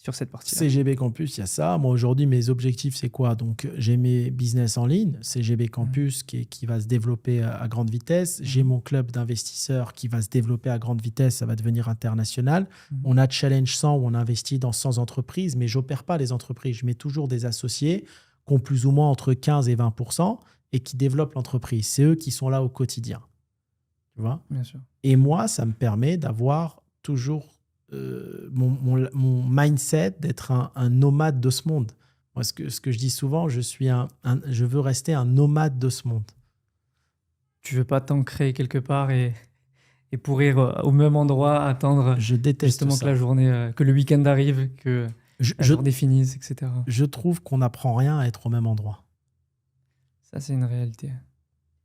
sur cette partie-là. CGB Campus, il y a ça. Moi, aujourd'hui, mes objectifs, c'est quoi? Donc, j'ai mes business en ligne, CGB Campus, qui va se développer à grande vitesse. J'ai mon club d'investisseurs qui va se développer à grande vitesse. Ça va devenir international. On a Challenge 100 où on investit dans 100 entreprises, mais je n'opère pas les entreprises. Je mets toujours des associés qui ont plus ou moins entre 15 et 20% et qui développent l'entreprise. C'est eux qui sont là au quotidien. Tu vois? Bien sûr. Et moi, ça me permet d'avoir toujours mon mindset d'être un nomade de ce monde. Moi, ce que je dis souvent, je veux rester un nomade de ce monde. Tu veux pas t'ancrer quelque part et pourrir au même endroit, attendre Je déteste justement ça. que la journée, que le week-end arrive, que la journée finisse, etc. Je trouve qu'on n'apprend rien à être au même endroit. Ça, c'est une réalité.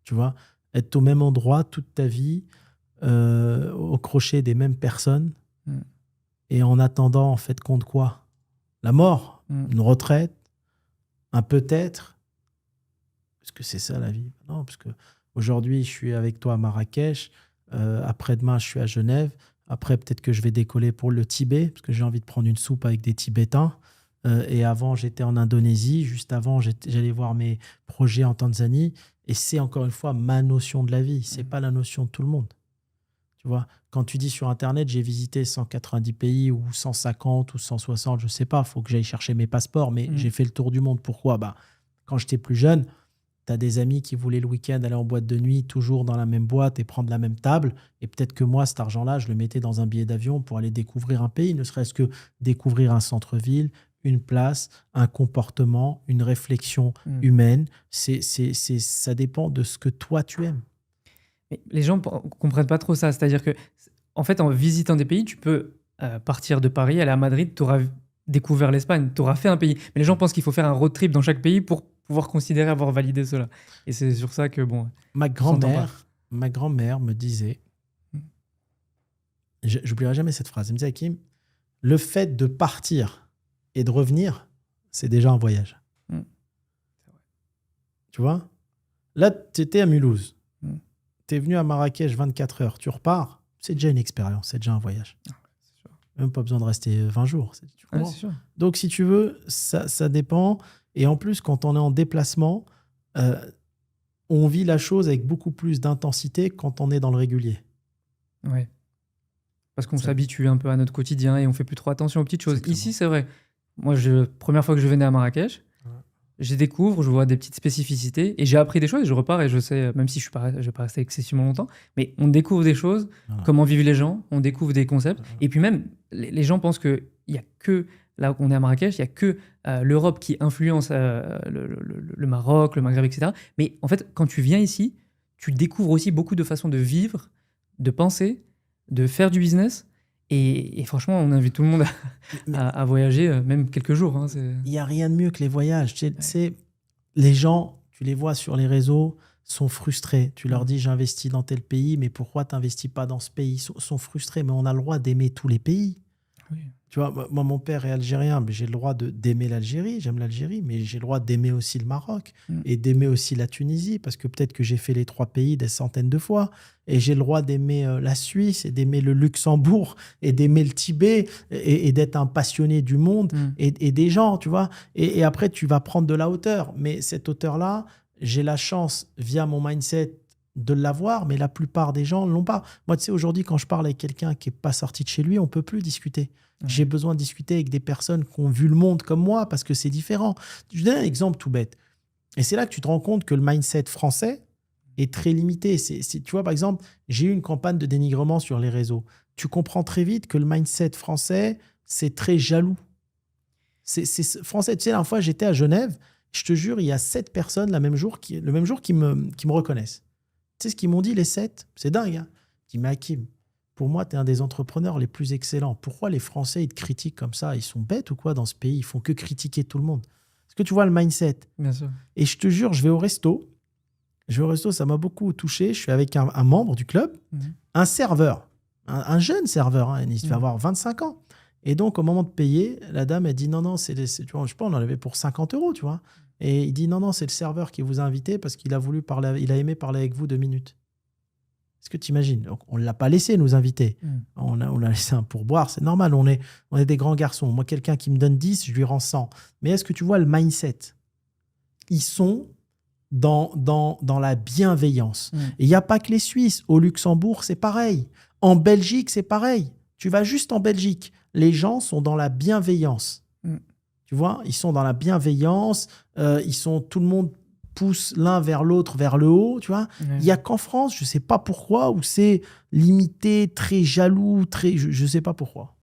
Tu vois, être au même endroit toute ta vie, au crochet des mêmes personnes, et en attendant, en fait, compte quoi? La mort, une retraite, un peut-être. Parce que c'est ça la vie. Non, parce que aujourd'hui, je suis avec toi à Marrakech. Après-demain, je suis à Genève. Après, peut-être que je vais décoller pour le Tibet, parce que j'ai envie de prendre une soupe avec des Tibétains. Et avant, j'étais en Indonésie. Juste avant, j'allais voir mes projets en Tanzanie. Et c'est encore une fois ma notion de la vie. C'est pas la notion de tout le monde. Tu vois, quand tu dis sur Internet, j'ai visité 190 pays ou 150 ou 160, je ne sais pas, il faut que j'aille chercher mes passeports, mais j'ai fait le tour du monde. Pourquoi? Quand j'étais plus jeune, tu as des amis qui voulaient le week-end aller en boîte de nuit, toujours dans la même boîte et prendre la même table. Et peut-être que moi, cet argent-là, je le mettais dans un billet d'avion pour aller découvrir un pays, ne serait-ce que découvrir un centre-ville, une place, un comportement, une réflexion humaine. Ça dépend de ce que toi, tu aimes. Mais les gens ne comprennent pas trop ça. C'est-à-dire que, en fait, en visitant des pays, tu peux partir de Paris, aller à Madrid, tu auras découvert l'Espagne, tu auras fait un pays. Mais les gens pensent qu'il faut faire un road trip dans chaque pays pour pouvoir considérer avoir validé cela. Et c'est sur ça que, bon... Ma grand-mère me disait, j'oublierai jamais cette phrase, elle me disait, Hakim, le fait de partir et de revenir, c'est déjà un voyage. Tu vois? Là, tu étais à Mulhouse. Tu es venu à Marrakech 24 heures, tu repars, c'est déjà une expérience, c'est déjà un voyage. Même pas besoin de rester 20 jours. C'est sûr. Donc, si tu veux, ça dépend. Et en plus, quand on est en déplacement, on vit la chose avec beaucoup plus d'intensité quand on est dans le régulier. Oui. Parce qu'on s'habitue un peu à notre quotidien et on fait plus trop attention aux petites choses. Exactement. Ici, c'est vrai. Moi, première fois que je venais à Marrakech, je découvre, je vois des petites spécificités et j'ai appris des choses et je repars et je sais, même si je vais pas rester excessivement longtemps, mais on découvre des choses, comment vivent les gens, on découvre des concepts. Et puis même, les gens pensent qu'il n'y a que, là où on est à Marrakech, il n'y a que l'Europe qui influence le Maroc, le Maghreb, etc. Mais en fait, quand tu viens ici, tu découvres aussi beaucoup de façons de vivre, de penser, de faire du business. Et franchement, on invite tout le monde à voyager, même quelques jours. Hein, il n'y a rien de mieux que les voyages. Tu sais, les gens, tu les vois sur les réseaux, sont frustrés. Tu leur dis, j'investis dans tel pays, mais pourquoi tu n'investis pas dans ce pays? Ils sont frustrés, mais on a le droit d'aimer tous les pays. Oui. Tu vois, moi, mon père est algérien, mais j'ai le droit d'aimer l'Algérie, j'aime l'Algérie, mais j'ai le droit d'aimer aussi le Maroc et d'aimer aussi la Tunisie, parce que peut-être que j'ai fait les 3 pays des centaines de fois, et j'ai le droit d'aimer la Suisse, et d'aimer le Luxembourg, et d'aimer le Tibet, et d'être un passionné du monde et des gens, tu vois. Et après, tu vas prendre de la hauteur, mais cette hauteur-là, j'ai la chance, via mon mindset, de l'avoir, mais la plupart des gens ne l'ont pas. Moi, tu sais, aujourd'hui, quand je parle avec quelqu'un qui n'est pas sorti de chez lui, on ne peut plus discuter. J'ai besoin de discuter avec des personnes qui ont vu le monde comme moi, parce que c'est différent. Je donne un exemple tout bête. Et c'est là que tu te rends compte que le mindset français est très limité. Tu vois, par exemple, j'ai eu une campagne de dénigrement sur les réseaux. Tu comprends très vite que le mindset français, c'est très jaloux. C'est français. Tu sais, la dernière fois, j'étais à Genève. Je te jure, il y a 7 personnes le même jour qui me reconnaissent. Tu sais ce qu'ils m'ont dit, les 7? C'est dingue. Hein? Je dis, mais Hakim, pour moi, tu es un des entrepreneurs les plus excellents. Pourquoi les Français, ils te critiquent comme ça? Ils sont bêtes ou quoi dans ce pays? Ils font que critiquer tout le monde. Est-ce que tu vois le mindset? Bien sûr. Et je te jure, je vais au resto. Ça m'a beaucoup touché. Je suis avec un membre du club, un serveur, un jeune serveur. Hein, il devait avoir 25 ans. Et donc, au moment de payer, la dame, elle dit non, tu vois, je sais pas, on en avait pour 50 €, tu vois. Et il dit non, c'est le serveur qui vous a invité parce qu'il a voulu parler, il a aimé parler avec vous 2 minutes. Est-ce que tu imagines? On ne l'a pas laissé nous inviter. On a laissé un pourboire, c'est normal. On est des grands garçons. Moi, quelqu'un qui me donne 10, je lui rends 100. Mais est-ce que tu vois le mindset? Ils sont dans la bienveillance. Et il n'y a pas que les Suisses. Au Luxembourg, c'est pareil. En Belgique, c'est pareil. Tu vas juste en Belgique. Les gens sont dans la bienveillance. Tu vois, ils sont dans la bienveillance. Tout le monde pousse l'un vers l'autre, vers le haut. Tu vois, il n'y a qu'en France, je ne sais pas pourquoi, où c'est limité, très jaloux, je ne sais pas pourquoi.